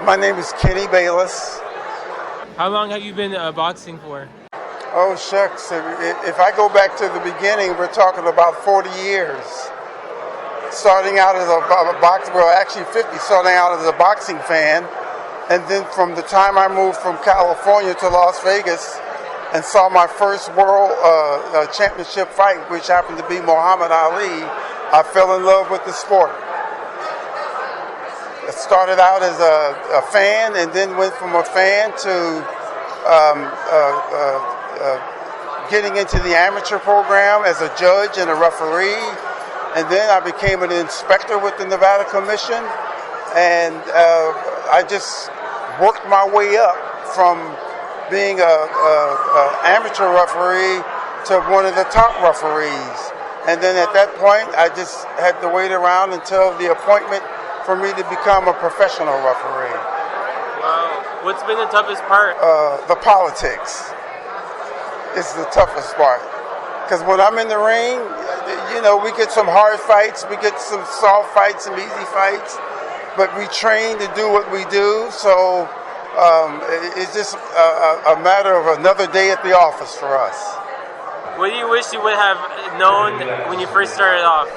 My name is Kenny Bayless. How long have you been boxing for? Oh, shucks. If I go back to the beginning, we're talking about 40 years. Starting out as a boxer, well, actually 50, starting out as a boxing fan. And then from the time I moved from California to Las Vegas and saw my first world championship fight, which happened to be Muhammad Ali, I fell in love with the sport. I started out as a fan and then went from a fan to getting into the amateur program as a judge and a referee. And then I became an inspector with the Nevada Commission. And I just worked my way up from being an amateur referee to one of the top referees. And then at that point, I just had to wait around until the appointment for me to become a professional referee. Wow. What's been the toughest part? The politics is the toughest part. Because when I'm in the ring, you know, we get some hard fights, we get some soft fights, some easy fights, but we train to do what we do, so it's just a matter of another day at the office for us. What do you wish you would have known when you first started off?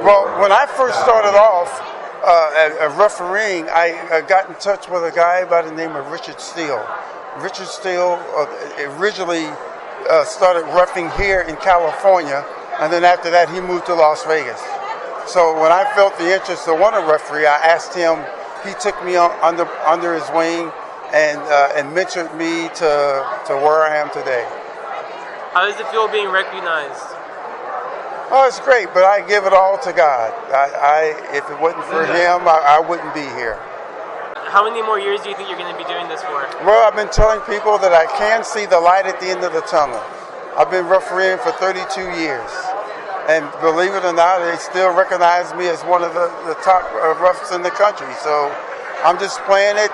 Well, when I first started off refereeing, I got in touch with a guy by the name of Richard Steele. Richard Steele originally started reffing here in California, and then after that he moved to Las Vegas. So when I felt the interest to want to referee, I asked him. He took me under his wing and mentored me to where I am today. How does it feel being recognized? Oh, it's great, but I give it all to God. If it wasn't for Him, I wouldn't be here. How many more years do you think you're going to be doing this for? Well, I've been telling people that I can see the light at the end of the tunnel. I've been refereeing for 32 years. And believe it or not, they still recognize me as one of the top refs in the country. So I'm just playing it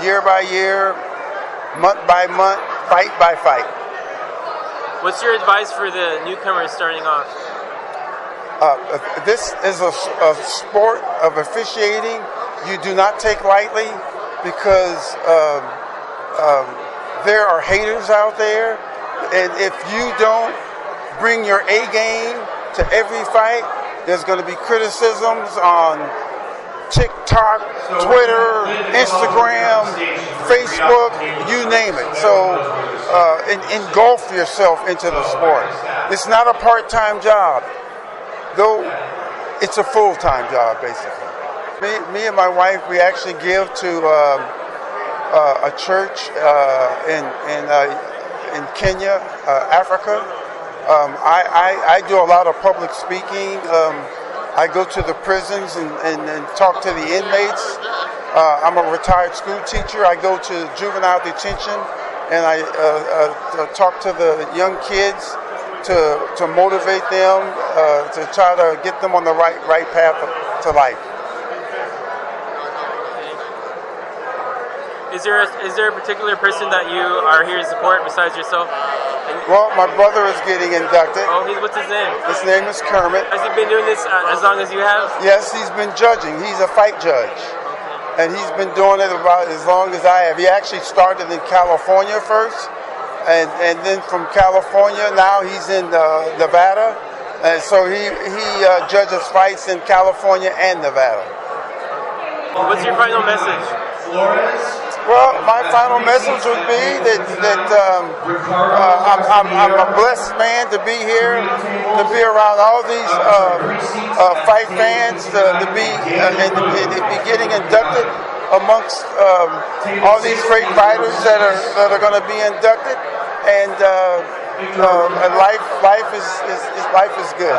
year by year, month by month, fight by fight. What's your advice for the newcomers starting off? This is a sport of officiating you do not take lightly because there are haters out there. And if you don't bring your A game to every fight, there's going to be criticisms on TikTok, Twitter, Instagram, Facebook, you name it. So engulf yourself into the sport. It's not a part-time job, though it's a full-time job, basically. Me and my wife, we actually give to a church in Kenya, Africa. I do a lot of public speaking. I go to the prisons and talk to the inmates. I'm a retired school teacher. I go to juvenile detention and I talk to the young kids to motivate them, to try to get them on the right path to life. Is there a particular person that you are here to support besides yourself? Well, my brother is getting inducted. Oh, what's his name? His name is Kermit. Has he been doing this as long as you have? Yes, he's been judging. He's a fight judge. Okay. And he's been doing it about as long as I have. He actually started in California first, and then from California, now he's in Nevada. And so he judges fights in California and Nevada. What's your final message? Well, my final message would be that I'm a blessed man to be here, to be around all these fight fans, to be getting inducted amongst all these great fighters that are going to be inducted, and life is good.